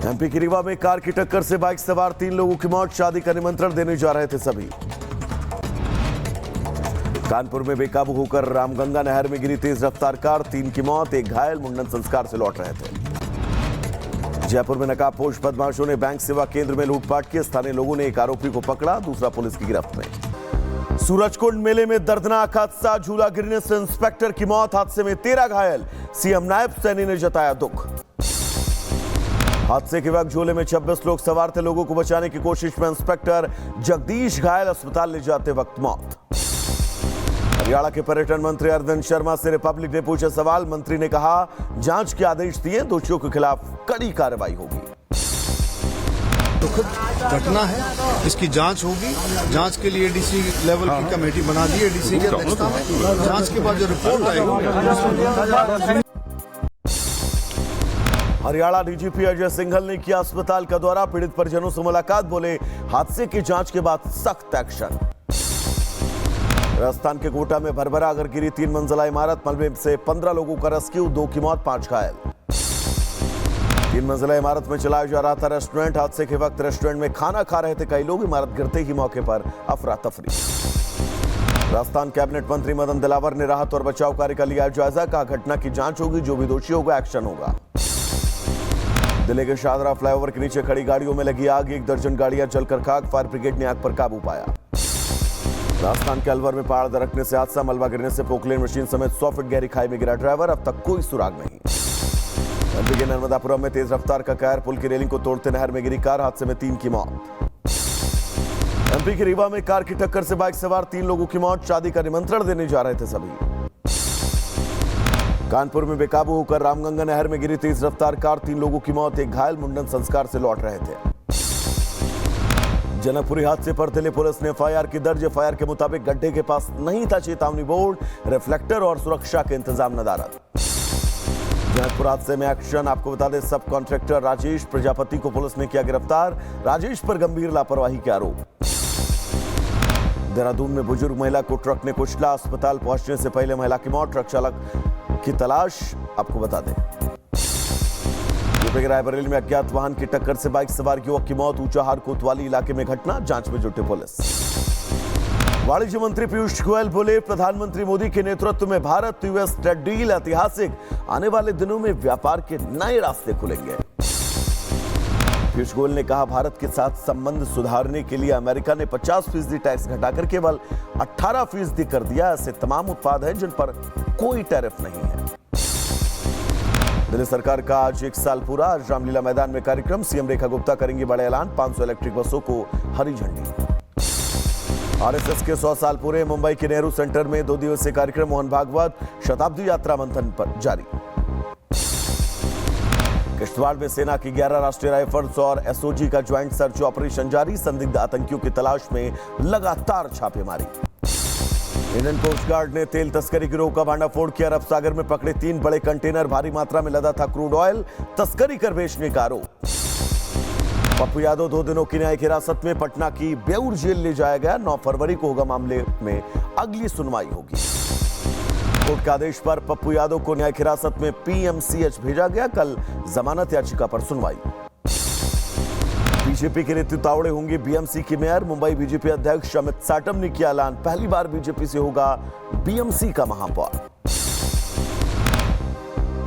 MP की रीवा में car की टक्कर से बाइक सवार 3 लोगों की मौत। शादी का निमंत्रण देने जा रहे थे सभी। कानपुर में बेकाबू होकर रामगंगा नहर में गिरी तेज रफ्तार कार, 3 की मौत, 1 घायल, मुंडन संस्कार से लौट रहे थे। जयपुर में नकाबपोश बदमाशों ने बैंक सेवा केंद्र में लूटपाट की। स्थानीय लोगों ने एक आरोपी को पकड़ा, दूसरा पुलिस की गिरफ्त में। सूरजकुंड मेले में दर्दनाक हादसा, झूला गिरने से इंस्पेक्टर की मौत, हादसे में 13 घायल। सीएम नायब सैनी ने जताया दुख। हादसे के वक्त झोले में 26 लोग सवार थे। लोगों को बचाने की कोशिश में इंस्पेक्टर जगदीश घायल, अस्पताल ले जाते वक्त मौत। हरियाणा के पर्यटन मंत्री अरविंद शर्मा से रिपब्लिक ने पूछे सवाल। मंत्री ने कहा जांच के आदेश दिए, दोषियों के खिलाफ कड़ी कार्रवाई होगी। दुखद घटना है, इसकी जांच होगी। जांच के लिए डीसी लेवल की कमेटी बना दी है, डीसी की अध्यक्षता में। जांच के बाद जो रिपोर्ट आएगी। हरियाणा डीजीपी अजय सिंघल ने किया अस्पताल का दौरा, पीड़ित परिजनों से मुलाकात। बोले हादसे की जांच के बाद सख्त एक्शन। राजस्थान के कोटा में भरभरा कर गिरी 3 मंजिला इमारत, मलबे से 15 लोगों का रेस्क्यू, 2 की मौत, 5 घायल। 3 मंजिला इमारत में चलाया जा रहा था रेस्टोरेंट। हादसे के वक्त रेस्टोरेंट में खाना खा रहे थे कई लोग। इमारत गिरते ही मौके पर अफरा तफरी। राजस्थान कैबिनेट मंत्री मदन दिलावर ने राहत और बचाव कार्य का लिया जायजा। कहा घटना की जांच होगी, जो भी दोषी होगा एक्शन होगा। दिल्ली के शाहदरा फ्लाईओवर के नीचे खड़ी गाड़ियों में लगी आग, 1 दर्जन गाड़ियां जलकर खाक। फायर ब्रिगेड ने आग पर काबू पाया। राजस्थान के अलवर में पहाड़ दरकने से हादसा, मलबा गिरने से पोकलेन मशीन समेत 100 फीट गहरी खाई में गिरा ड्राइवर, अब तक कोई सुराग नहीं। एमपी के नर्मदापुरम में तेज रफ्तार का कहर, पुल की रेलिंग को तोड़ते नहर में गिरी कार, हादसे में 3 की मौत। एमपी के रीवा में कार की टक्कर से बाइक सवार 3 लोगों की मौत। शादी का निमंत्रण देने जा रहे थे सभी। कानपुर में बेकाबू होकर रामगंगा नहर में गिरी तेज रफ्तार कार, 3 लोगों की मौत, 1 घायल, मुंडन संस्कार से लौट रहे थे। जनकपुरी हादसे पर दिल्ली पुलिस ने एफआईआर की दर्ज। एफआईआर के मुताबिक गड्ढे के पास नहीं था चेतावनी बोर्ड, रिफ्लेक्टर और सुरक्षा के इंतजाम नदारद। जनकपुर हादसे में एक्शन। आपको बता दें सब कॉन्ट्रैक्टर राजेश प्रजापति को पुलिस ने किया गिरफ्तार। राजेश पर गंभीर लापरवाही के आरोप। देहरादून में बुजुर्ग महिला को ट्रक ने कुचला, अस्पताल पहुंचने से पहले महिला की मौत। ट्रक चालक की तलाश। आपको बता दें यूपी के रायबरेली में अज्ञात वाहन की टक्कर से बाइक सवार युवक की मौत। ऊंचाहार कोतवाली इलाके में घटना, जांच में जुटी पुलिस। वाणिज्य मंत्री पीयूष गोयल बोले प्रधानमंत्री मोदी के नेतृत्व में भारत यूएस ट्रेड डील ऐतिहासिक, आने वाले दिनों में व्यापार के नए रास्ते खुलेंगे। पीयूष गोयल ने कहा भारत के साथ संबंध सुधारने के लिए अमेरिका ने 50% टैक्स घटाकर केवल 18% कर दिया। ऐसे तमाम उत्पाद हैं जिन पर कोई टैरिफ नहीं है। दिल्ली सरकार का आज 1 साल पूरा। आज रामलीला मैदान में कार्यक्रम, सीएम रेखा गुप्ता करेंगी बड़े ऐलान। 500 इलेक्ट्रिक बसों को हरी झंडी। आरएसएस के 100 साल पूरे। मुंबई के नेहरू सेंटर में 2 दिवसीय कार्यक्रम। मोहन भागवत शताब्दी यात्रा मंथन पर जारी। किश्तवाड़ में सेना की 11 राष्ट्रीय राइफल्स और एसओजी का ज्वाइंट सर्च ऑपरेशन जारी। संदिग्ध आतंकियों की तलाश में लगातार छापेमारी। इंडियन कोस्ट गार्ड ने तेल तस्करी गिरोह का भांडाफोड़ किया। अरब सागर में पकड़े 3 बड़े कंटेनर, भारी मात्रा में लदा था क्रूड ऑयल। तस्करी कर बेचने का आरोप। पप्पू यादव 2 दिनों की न्यायिक हिरासत में पटना की बेउर जेल ले जाया गया। 9 फरवरी को होगा मामले में अगली सुनवाई होगी। कोर्ट के आदेश पर पप्पू यादव को न्यायिक हिरासत में पीएमसीएच भेजा गया। कल जमानत याचिका पर सुनवाई। बीजेपी के ऋतु तावड़े होंगे बीएमसी की मेयर। मुंबई बीजेपी अध्यक्ष अमित साटम ने किया ऐलान, पहली बार बीजेपी से होगा बीएमसी का महापौर।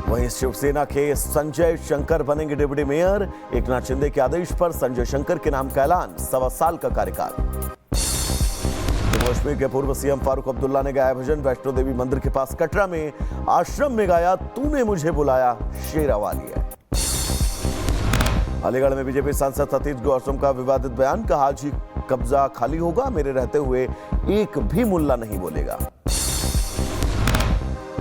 वहीं शिवसेना के संजय शंकर बनेंगे डिप्टी मेयर। एकनाथ शिंदे के आदेश पर संजय शंकर के नाम का ऐलान, 1.25 साल का कार्यकाल। जम्मू कश्मीर के पूर्व सीएम फारूक अब्दुल्ला ने गाया भजन। वैष्णो देवी मंदिर के पास कटरा में आश्रम में गाया, तूने मुझे बुलाया शेरा वाली है। अलीगढ़ में बीजेपी सांसद सतीश गौतम का विवादित बयान। कहा आज ही कब्जा खाली होगा, मेरे रहते हुए एक भी मुल्ला नहीं बोलेगा।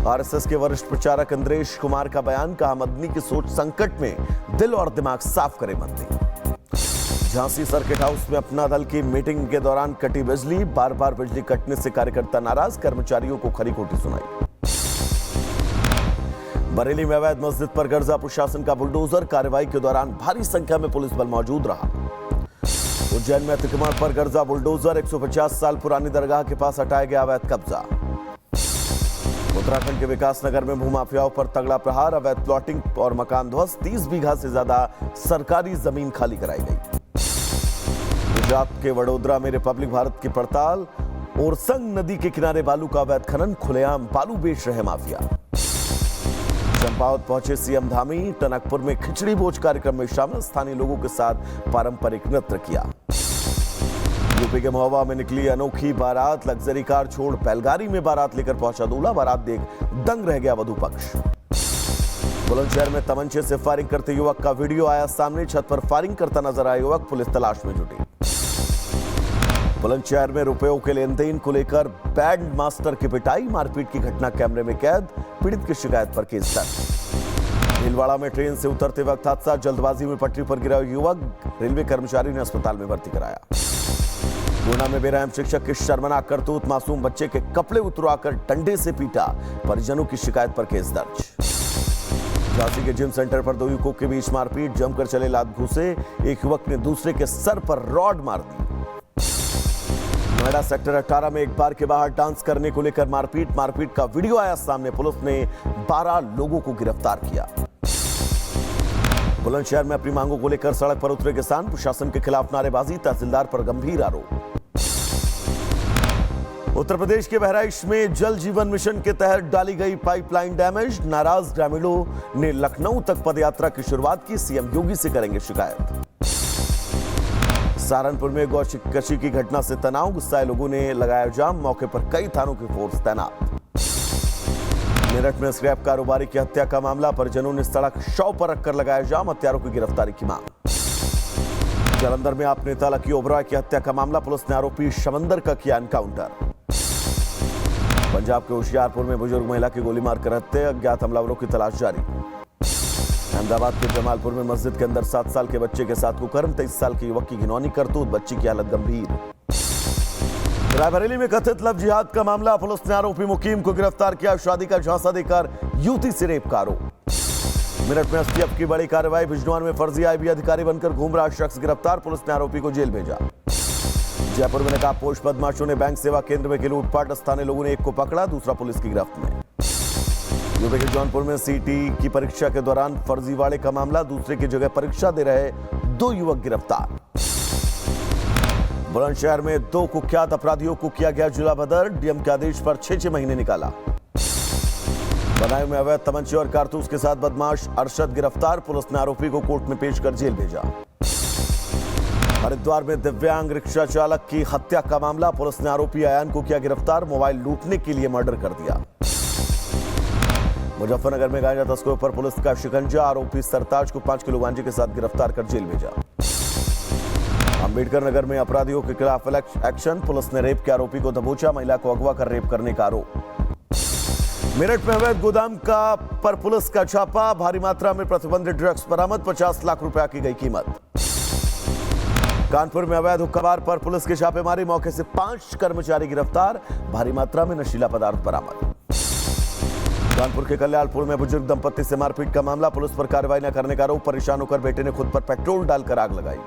आरएसएस के वरिष्ठ प्रचारक इंद्रेश कुमार का बयान। कहा मदनी की सोच संकट में, दिल और दिमाग साफ करे मदनी। झांसी सर्किट हाउस में अपना दल की मीटिंग के दौरान कटी बिजली। बार बार बिजली कटने से कार्यकर्ता नाराज, कर्मचारियों को खरी खोटी सुनाई। बरेली में अवैध मस्जिद पर गर्जा, प्रशासन का बुलडोजर। कार्रवाई के दौरान भारी संख्या में पुलिस बल मौजूद रहा। उज्जैन में अतिक्रमण पर गर्जा, बुलडोजर। 150 साल पुरानी दरगाह के पास हटाया गया अवैध कब्जा। उत्तराखंड के विकासनगर में भूमाफियाओं पर तगड़ा प्रहार, अवैध प्लॉटिंग और मकान ध्वस्त, 30 बीघा से ज्यादा सरकारी जमीन खाली कराई गई। गुजरात के वडोदरा में रिपब्लिक भारत की पड़ताल, ओरसंग नदी के किनारे बालू का अवैध खनन, खुलेआम बालू बेच रहे माफिया। चंपावत पहुंचे सीएम धामी, टनकपुर में खिचड़ी भोज कार्यक्रम में शामिल, स्थानीय लोगों के साथ पारंपरिक नृत्य किया। यूपी के महोबा में निकली अनोखी बारात, लग्जरी कार छोड़ बैलगाड़ी में बारात लेकर पहुंचा दूल्हा, बारात देख दंग रह गया वधू पक्ष। बुलंदशहर में तमंचे से फायरिंग करते युवक का वीडियो आया सामने, छत पर फायरिंग करता नजर आया युवक, पुलिस तलाश में जुटी। बुलंदशहर में रुपयों के लेन देन को लेकर बैंड मास्टर की पिटाई, मारपीट की घटना कैमरे में कैद, पीड़ित की शिकायत पर केस दर्ज। भीलवाड़ा में ट्रेन से उतरते वक्त हादसा, जल्दबाजी में पटरी पर गिरा युवक, रेलवे कर्मचारी ने अस्पताल में भर्ती कराया। गुना में बेरहम शिक्षक की शर्मनाक करतूत, मासूम बच्चे के कपड़े उतरवाकर डंडे से पीटा, परिजनों की शिकायत पर केस दर्ज। झांसी के जिम सेंटर पर दो युवकों के बीच मारपीट, जमकर चले लात घूसे, एक युवक ने दूसरे के सर पर रॉड मार दी। नोएडा सेक्टर 18 में एक बार के बाहर डांस करने को लेकर मारपीट का वीडियो आया सामने, पुलिस ने 12 लोगों को गिरफ्तार किया। बुलंदशहर में अपनी मांगों को लेकर सड़क पर उतरे किसान, प्रशासन के खिलाफ नारेबाजी, तहसीलदार पर गंभीर आरोप। उत्तर प्रदेश के बहराइच में जल जीवन मिशन के तहत डाली गई पाइपलाइन डैमेज, नाराज ग्रामीणों ने लखनऊ तक पदयात्रा की शुरुआत की, सीएम योगी से करेंगे शिकायत। सहारनपुर में गौकशी की घटना से तनाव, गुस्साए लोगों ने लगाया जाम, मौके पर कई थानों की फोर्स तैनात। मेरठ में स्क्रैप कारोबारी की हत्या का मामला, परिजनों ने सड़क शव पर रखकर लगाया जाम, हत्यारों की गिरफ्तारी की मांग। जालंधर में आप नेता लकी ओबराय की हत्या का मामला, पुलिस ने आरोपी शमंदर का किया एनकाउंटर। पंजाब के होशियारपुर में बुजुर्ग महिला की गोली मारकर हत्या, अज्ञात हमलावरों की तलाश जारी। अहमदाबाद के जमालपुर में मस्जिद के अंदर 7 साल के बच्चे के साथ कुकर्म, 23 साल के युवक की घिनौनी करतूत, बच्ची की हालत गंभीर। रायबरेली में कथित लव जिहाद का मामला, पुलिस ने आरोपी मुकीम को गिरफ्तार किया, शादी का झांसा देकर युवती से रेप का आरोप। मेरठ में एसटीएफ की बड़ी कार्रवाई, बिजनौर में फर्जी आईबी अधिकारी बनकर घूम रहा शख्स गिरफ्तार, पुलिस ने आरोपी को जेल भेजा। जयपुर में नकाबपोश बदमाशों ने बैंक सेवा केंद्र में की लूटपाट, स्थानीय लोगों ने एक को पकड़ा, दूसरा पुलिस की गिरफ्त में। यूपी के जौनपुर में सीटी की परीक्षा के दौरान फर्जीवाड़े का मामला, दूसरे की जगह परीक्षा दे रहे 2 युवक गिरफ्तार। बुलंदशहर में 2 कुख्यात अपराधियों को किया गया जिला बदर, डीएम के आदेश पर 6 महीने निकाला। बनाए में अवैध तमंचे और कारतूस के साथ बदमाश अरशद गिरफ्तार, पुलिस ने आरोपी को कोर्ट में पेश कर जेल भेजा। हरिद्वार में दिव्यांग रिक्शा चालक की हत्या का मामला, पुलिस ने आरोपी अयान को किया गिरफ्तार, मोबाइल लूटने के लिए मर्डर कर दिया। मुजफ्फरनगर में गांजा तस्करों पर पुलिस का शिकंजा, आरोपी सरताज को 5 किलो गांजे के साथ गिरफ्तार कर जेल भेजा। अंबेडकर नगर में अपराधियों के खिलाफ एक्शन, पुलिस ने रेप के आरोपी को दबोचा, महिला को अगवा कर रेप करने का आरोप। मेरठ में अवैध गोदाम पर पुलिस का छापा, भारी मात्रा में प्रतिबंधित ड्रग्स बरामद, 50 लाख रुपया की गई कीमत। कानपुर में अवैध हुक्काबार पर पुलिस की छापेमारी, मौके से 5 कर्मचारी गिरफ्तार, भारी मात्रा में नशीला पदार्थ बरामद। कानपुर के कल्याणपुर में बुजुर्ग दंपत्ति से मारपीट का मामला, पुलिस पर कार्रवाई न करने का आरोप, परेशान होकर बेटे ने खुद पर पेट्रोल डालकर आग लगाई।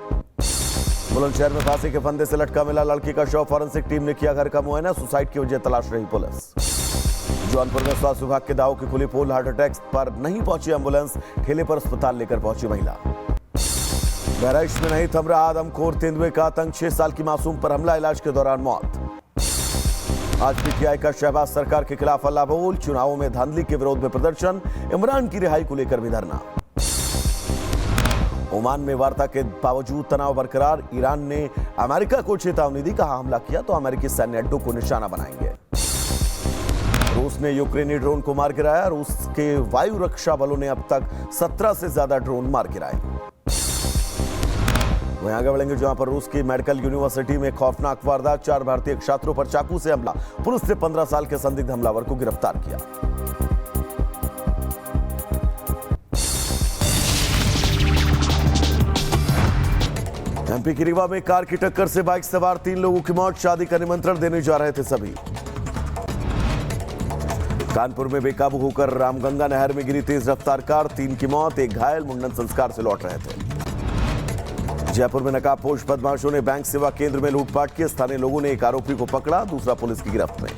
बुलंदशहर में फांसी के फंदे से लटका मिला लड़की का शव, फॉरेंसिक टीम ने किया घर का मुआयना, सुसाइड की वजह तलाश रही पुलिस। जौनपुर में स्वास्थ्य विभाग के दावों की खुली पोल, हार्ट अटैक पर नहीं पहुंची एम्बुलेंस, ठेले पर अस्पताल लेकर पहुंची महिला। बहराइच में नहीं थम रहा आदमखोर तेंदुए का आतंक, 6 साल की मासूम पर हमला, इलाज के दौरान मौत। आज पीटीआई का शहबाज सरकार के खिलाफ हल्ला बोल, चुनावों में धांधली के विरोध में प्रदर्शन, इमरान की रिहाई को लेकर भी धरना। ओमान में वार्ता के बावजूद तनाव बरकरार, ईरान ने अमेरिका को चेतावनी दी, कहा हमला किया तो अमेरिकी सैन्य अड्डों को निशाना बनाएंगे। रूस ने यूक्रेनी ड्रोन को मार गिराया, रूस के वायु रक्षा बलों ने अब तक 17 से ज्यादा ड्रोन मार गिराए। वहीं आगे बढ़ेंगे जहां पर रूस की मेडिकल यूनिवर्सिटी में खौफनाक वारदात, 4 भारतीय छात्रों पर चाकू से हमला, पुलिस ने 15 साल के संदिग्ध हमलावर को गिरफ्तार किया। एमपी की रीवा में कार की टक्कर से बाइक सवार 3 लोगों की मौत, शादी का निमंत्रण देने जा रहे थे सभी। कानपुर में बेकाबू होकर रामगंगा नहर में गिरी तेज रफ्तार कार, 3 की मौत, 1 घायल, मुंडन संस्कार से लौट रहे थे। जयपुर में नकाबपोश बदमाशों ने बैंक सेवा केंद्र में लूटपाट की, स्थानीय लोगों ने एक आरोपी को पकड़ा, दूसरा पुलिस की गिरफ्त में।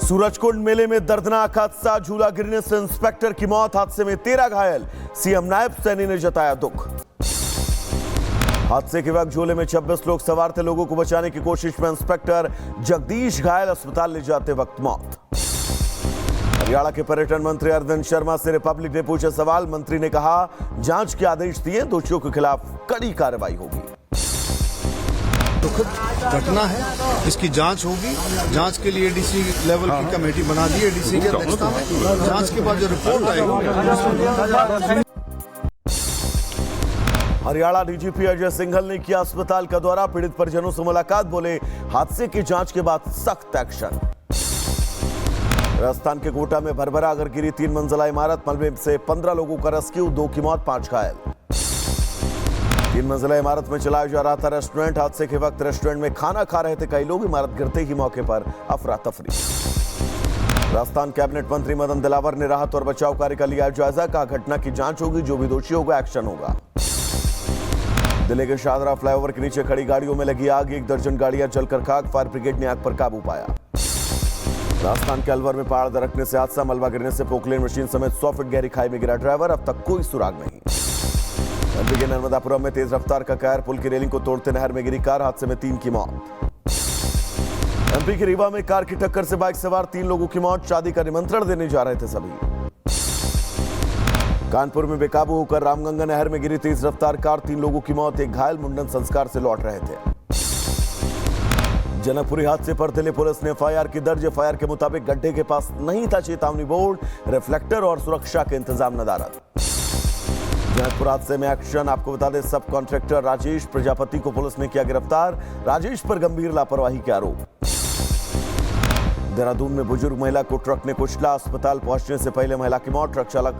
सूरजकुंड मेले में दर्दनाक हादसा, झूला गिरने से इंस्पेक्टर की मौत, हादसे में 13 घायल, सीएम नायब सैनी ने जताया दुख। हादसे के वक्त झूले में 26 लोग सवार थे, लोगों को बचाने की कोशिश में इंस्पेक्टर जगदीश घायल, अस्पताल ले जाते वक्त मौत। हरियाणा के पर्यटन मंत्री अरविंद शर्मा से रिपब्लिक ने पूछे सवाल, मंत्री ने कहा जांच के आदेश दिए, दोषियों के खिलाफ कड़ी कार्रवाई होगी। दुखद घटना है, इसकी जांच होगी। जांच के लिए डीसी लेवल की कमेटी बना दी है, डीसी की अध्यक्षता में। जांच के बाद जो रिपोर्ट आएगी। हरियाणा डीजीपी अजय सिंघल ने किया अस्पताल का दौरा, पीड़ित परिजनों से मुलाकात, बोले हादसे की जांच के बाद सख्त एक्शन। राजस्थान के कोटा में भरभरा कर गिरी 3 मंजिला इमारत, मलबे से 15 लोगों का रेस्क्यू, 2 की मौत, 5 घायल। 3 मंजिला इमारत में चलाया जा रहा था रेस्टोरेंट, हादसे के वक्त रेस्टोरेंट में खाना खा रहे थे कई लोग, इमारत गिरते ही मौके पर अफरा तफरी। राजस्थान कैबिनेट मंत्री मदन दिलावर ने राहत और बचाव कार्य का लिया जायजा, कहा घटना की जांच होगी, जो भी दोषी होगा एक्शन होगा। दिल्ली के शाहदरा फ्लाईओवर के नीचे खड़ी गाड़ियों में लगी आग, 1 दर्जन गाड़ियां जलकर खाक, फायर ब्रिगेड ने आग पर काबू पाया। राजस्थान के अलवर में पहाड़ दरकने से हादसा, मलबा गिरने से पोकलेन मशीन समेत 100 फीट गहरी खाई में गिरा ड्राइवर, अब तक कोई सुराग नहीं। एमपी के नर्मदापुरम में तेज रफ्तार का कहर, पुल की रेलिंग को तोड़ते नहर में गिरी कार, हादसे में 3 की मौत। एमपी के रीवा में कार की टक्कर से बाइक सवार 3 लोगों की मौत, शादी का निमंत्रण देने जा रहे थे सभी। कानपुर में बेकाबू होकर रामगंगा नहर में गिरी तेज रफ्तार कार, 3 लोगों की मौत, 1 घायल, मुंडन संस्कार से लौट रहे थे। जनकपुरी हादसे पर दिल्ली पुलिस ने एफआईआर की दर्ज, एफआईआर के मुताबिक गड्ढे के पास नहीं था चेतावनी बोर्ड, रिफ्लेक्टर और सुरक्षा के इंतजाम नदारद। जनकपुर हादसे में एक्शन, आपको बता दें सब कॉन्ट्रैक्टर राजेश प्रजापति को पुलिस ने किया गिरफ्तार, राजेश पर गंभीर लापरवाही के आरोप। देहरादून में बुजुर्ग महिला को ट्रक ने कुचला, अस्पताल पहुंचने से पहले महिला की मौत, ट्रक चालक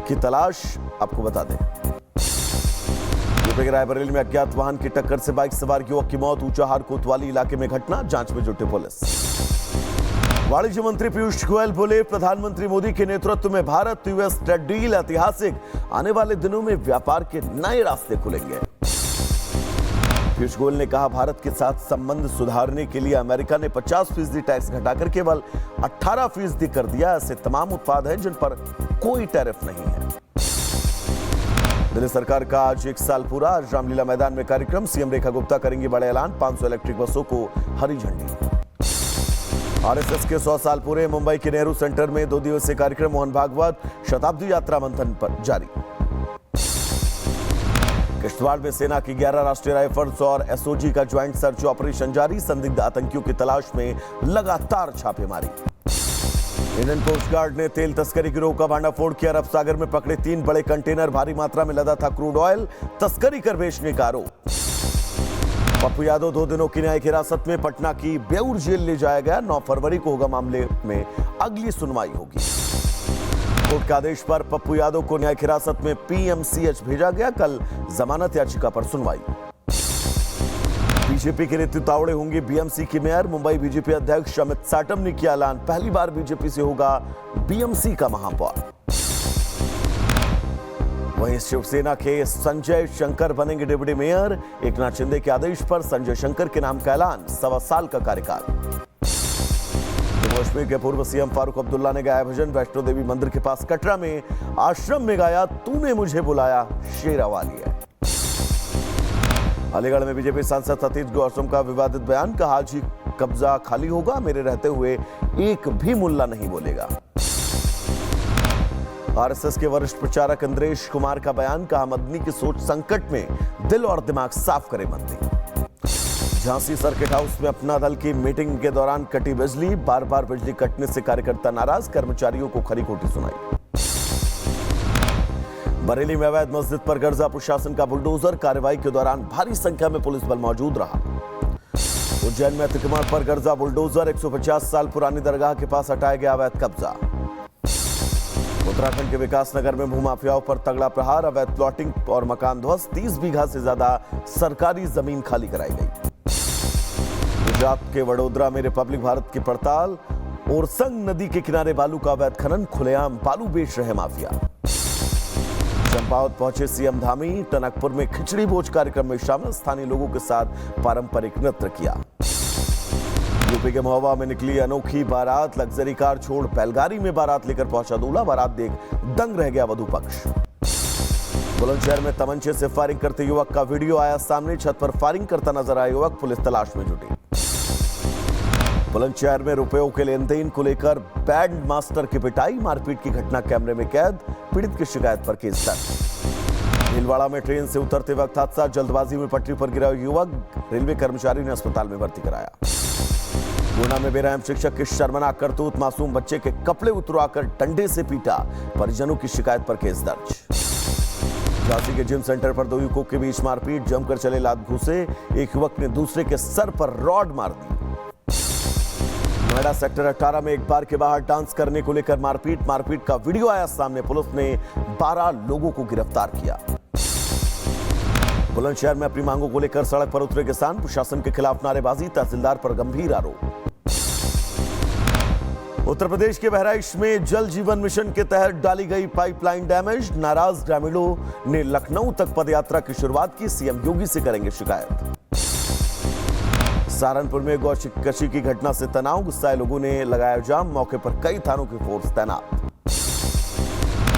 की तलाश, आपको बता दें। यूपी के रायबरेली में अज्ञात वाहन की टक्कर से बाइक सवार युवक की मौत, ऊंचाहार कोतवाली इलाके में घटना, जांच में जुटी पुलिस। वाणिज्य मंत्री पीयूष गोयल बोले प्रधानमंत्री मोदी के नेतृत्व में भारत यूएस ट्रेड डील ऐतिहासिक, आने वाले दिनों में व्यापार के नए रास्ते खुलेंगे। पीयूष गोयल ने कहा भारत के साथ संबंध सुधारने के लिए अमेरिका ने 50% टैक्स घटाकर केवल 18% कर दिया, ऐसे तमाम उत्पाद हैं जिन पर कोई टैरिफ नहीं है। दिल्ली सरकार का आज 1 साल पूरा, आज रामलीला मैदान में कार्यक्रम, सीएम रेखा गुप्ता करेंगी बड़े ऐलान, 500 इलेक्ट्रिक बसों को हरी झंडी। आरएसएस के 100 साल पूरे, मुंबई के नेहरू सेंटर में 2 दिवसीय कार्यक्रम, मोहन भागवत शताब्दी यात्रा मंथन पर जारी। किश्तवाड़ में सेना की 11 राष्ट्रीय राइफल्स और एसओजी का ज्वाइंट सर्च ऑपरेशन जारी, संदिग्ध आतंकियों की तलाश में लगातार छापेमारी। इंडियन कोस्ट गार्ड ने तेल तस्करी गिरोह का भांडाफोड़ किया, अरब सागर में पकड़े 3 बड़े कंटेनर, भारी मात्रा में लदा था क्रूड ऑयल, तस्करी कर बेचने का आरोप। पप्पू यादव 2 दिनों की न्यायिक हिरासत में, पटना की बेउर जेल ले जाया गया, 9 फरवरी को होगा मामले में अगली सुनवाई होगी। कोर्ट के आदेश पर पप्पू यादव को न्यायिक हिरासत में पीएमसीएच भेजा गया, कल जमानत याचिका पर सुनवाई। बीजेपी के ऋतु तावड़े होंगे बीएमसी की मेयर, मुंबई बीजेपी अध्यक्ष अमित साटम ने किया ऐलान, पहली बार बीजेपी से होगा बीएमसी का महापौर। वहीं शिवसेना के संजय शंकर बनेंगे डिप्टी मेयर, एकनाथ शिंदे के आदेश पर संजय शंकर के नाम का ऐलान, 1.25 साल का कार्यकाल। जम्मू कश्मीर के पूर्व सीएम फारूक अब्दुल्ला ने गाया भजन, वैष्णो देवी मंदिर के पास कटरा में आश्रम में गाया, तूने मुझे बुलाया शेरा वाली है। अलीगढ़ में बीजेपी सांसद सतीश गौतम का विवादित बयान, कहा आज ही कब्जा खाली होगा, मेरे रहते हुए एक भी मुल्ला नहीं बोलेगा। आरएसएस के वरिष्ठ प्रचारक इंद्रेश कुमार का बयान, कहा मदनी की सोच संकट में, दिल और दिमाग साफ करे मदनी। झांसी सर्किट हाउस में अपना दल की मीटिंग के दौरान कटी बिजली, बार बार बिजली कटने से कार्यकर्ता नाराज, कर्मचारियों को खरी खोटी सुनाई। बरेली में अवैध मस्जिद पर गर्जा, प्रशासन का बुलडोजर, कार्रवाई के दौरान भारी संख्या में पुलिस बल मौजूद रहा। उज्जैन में अतिक्रमण पर गर्जा, बुलडोजर, 150 साल पुरानी दरगाह के पास हटाया गया अवैध कब्जा। उत्तराखंड के विकासनगर में भूमाफियाओं पर तगड़ा प्रहार, अवैध प्लॉटिंग और मकान ध्वस्त, 30 बीघा से ज्यादा सरकारी जमीन खाली कराई गई। गुजरात के वडोदरा में रिपब्लिक भारत की पड़ताल, ओरसंग नदी के किनारे बालू का अवैध खनन, खुलेआम बालू बेच रहे माफिया। चंपावत पहुंचे सीएम धामी, टनकपुर में खिचड़ी भोज कार्यक्रम में शामिल, स्थानीय लोगों के साथ पारंपरिक नृत्य किया। यूपी के महोबा में निकली अनोखी बारात। लग्जरी कार छोड़ बैलगाड़ी में बारात लेकर पहुंचा दूल्हा। बारात देख दंग रह गया वधू पक्ष। बुलंदशहर में तमंचे से फायरिंग करते युवक का वीडियो आया सामने। छत पर फायरिंग करता नजर आया युवक। पुलिस तलाश में जुटी। बुलंदशहर में रुपयों के लेन देन को लेकर बैंड मास्टर की पिटाई। मारपीट की घटना कैमरे में कैद। पीड़ित की शिकायत पर केस दर्ज। भीलवाड़ा में ट्रेन से उतरते वक्त हादसा। जल्दबाजी में पटरी पर गिरा युवक। रेलवे कर्मचारी ने अस्पताल में भर्ती कराया। गुना में बेरहम शिक्षक की शर्मनाक करतूत। मासूम बच्चे के कपड़े उतरवाकर डंडे से पीटा। परिजनों की शिकायत पर केस दर्ज। झांसी के जिम सेंटर पर दो युवकों के बीच मारपीट। जमकर चले लात घूसे। एक युवक ने दूसरे के सर पर रॉड मार दी। नोएडा सेक्टर 18 में एक बार के बाहर डांस करने को लेकर मारपीट का वीडियो आया सामने। पुलिस ने 12 लोगों को गिरफ्तार किया। बुलंदशहर में अपनी मांगों को लेकर सड़क पर उतरे किसान। प्रशासन के खिलाफ नारेबाजी। तहसीलदार पर गंभीर आरोप। उत्तर प्रदेश के बहराइच में जल जीवन मिशन के तहत डाली गई पाइपलाइन डैमेज। नाराज ग्रामीणों ने लखनऊ तक पदयात्रा की शुरुआत की। सीएम योगी से करेंगे शिकायत। सहारनपुर में गौकशी की घटना से तनाव। गुस्साए लोगों ने लगाया जाम। मौके पर कई थानों की फोर्स तैनात।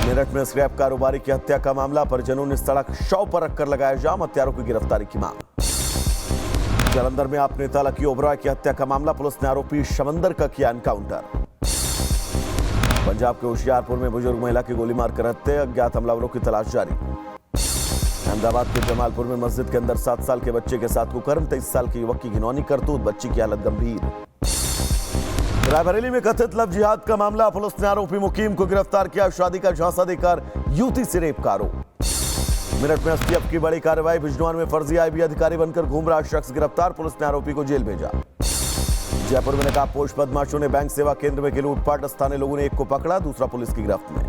मेरठ में स्क्रैप कारोबारी की हत्या का मामला। परिजनों ने सड़क शव पर रखकर लगाया जाम। हत्यारों की गिरफ्तारी की मांग। जालंधर में आप नेता लकी ओबराय की हत्या का मामला। पुलिस ने आरोपी शमंदर का किया एनकाउंटर। पंजाब के होशियारपुर में बुजुर्ग महिला की गोली मारकर हत्या। अज्ञात हमलावरों की तलाश जारी। अहमदाबाद के जमालपुर में मस्जिद के अंदर 7 साल के बच्चे के साथ कुकर्म। 23 साल के युवक की घिनौनी करतूत। बच्ची की हालत गंभीर। रायबरेली में कथित लव जिहाद का मामला। पुलिस ने आरोपी मुकीम को गिरफ्तार किया। शादी का झांसा देकर युवती से रेप का आरोप। मेरठ में एसटीएफ की बड़ी कार्रवाई। बिजनौर में फर्जी आईबी अधिकारी बनकर घूम रहा शख्स गिरफ्तार। पुलिस ने आरोपी को जेल भेजा। जयपुर में नकाबपोश बदमाशों ने बैंक सेवा केंद्र में की लूटपाट। स्थानीय लोगों ने एक को पकड़ा। दूसरा पुलिस की गिरफ्त में।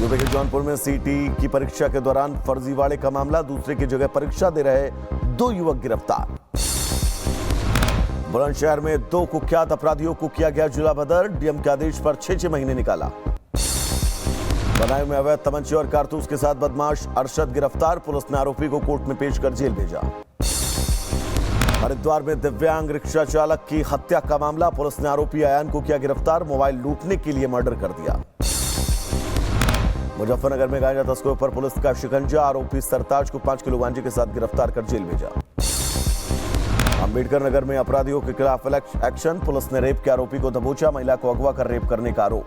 यूपी के जौनपुर में सीटी की परीक्षा के दौरान फर्जीवाड़े का मामला। दूसरे की जगह परीक्षा दे रहे 2 युवक गिरफ्तार। बुलंदशहर में 2 कुख्यात अपराधियों को किया गया जिला बदर। डीएम के आदेश पर 6 महीने निकाला। बनाए में अवैध तमंचे और कारतूस के साथ बदमाश अरशद गिरफ्तार। पुलिस ने आरोपी को कोर्ट में पेश कर जेल भेजा। हरिद्वार में दिव्यांग रिक्शा चालक की हत्या का मामला। पुलिस ने आरोपी अयान को किया गिरफ्तार। मोबाइल लूटने के लिए मर्डर कर दिया। मुजफ्फरनगर में गांजा तस्करों पर पुलिस का शिकंजा। आरोपी सरताज को 5 किलो गांजे के साथ गिरफ्तार कर जेल भेजा। अंबेडकर नगर में अपराधियों के खिलाफ एक्शन। पुलिस ने रेप के आरोपी को दबोचा। महिला को अगवा कर रेप करने का आरोप।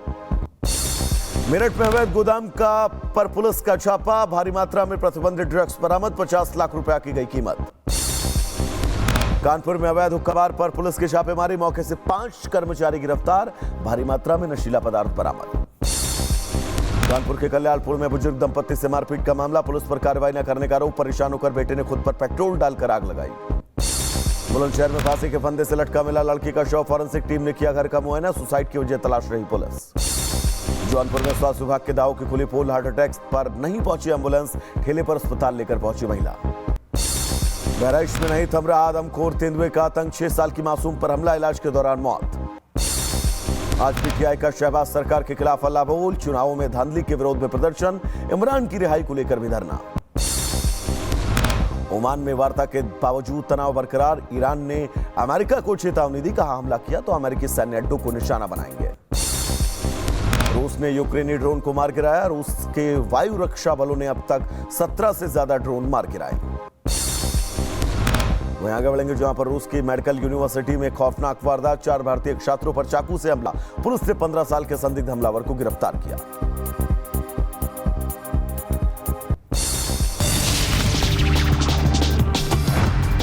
मेरठ में अवैध गोदाम पर पुलिस का छापा। भारी मात्रा में प्रतिबंधित ड्रग्स बरामद। 50 लाख रुपया की गई कीमत। कानपुर में अवैध हुक्काबार पर पुलिस की छापेमारी। मौके से 5 कर्मचारी गिरफ्तार। भारी मात्रा में नशीला पदार्थ बरामद। कानपुर के कल्याणपुर में बुजुर्ग दंपत्ति से मारपीट का मामला। पुलिस पर कार्रवाई न करने का आरोप। परेशान होकर बेटे ने खुद पर पेट्रोल डालकर आग लगाई। बुलंदशहर में फांसी के फंदे से लटका मिला लड़की का शव। फॉरेंसिक टीम ने किया घर का मुआयना। सुसाइड की वजह तलाश रही पुलिस। जौनपुर में स्वास्थ्य विभाग के दावों की खुली पोल। हार्ट अटैक पर नहीं पहुंची एम्बुलेंस। ठेले पर अस्पताल लेकर पहुंची महिला। बहराइच में नहीं थम रहा आदमखोर तेंदुए का आतंक। 6 साल की मासूम पर हमला। इलाज के दौरान मौत। आज पीटीआई का शहबाज सरकार के खिलाफ हल्ला बोल। चुनावों में धांधली के विरोध में प्रदर्शन। इमरान की रिहाई को लेकर भी धरना। ओमान में वार्ता के बावजूद तनाव बरकरार। ईरान ने अमेरिका को चेतावनी दी। कहा हमला किया तो अमेरिकी सैन्य अड्डों को निशाना बनाएंगे। रूस ने यूक्रेनी ड्रोन को मार गिराया। रूस के वायु रक्षा बलों ने अब तक 17 से ज्यादा ड्रोन मार गिराए। वहीं आगे बढ़ेंगे जहां पर रूस की मेडिकल यूनिवर्सिटी में खौफनाक वारदात। 4 भारतीय छात्रों पर चाकू से हमला। पुलिस ने 15 साल के संदिग्ध हमलावर को गिरफ्तार किया।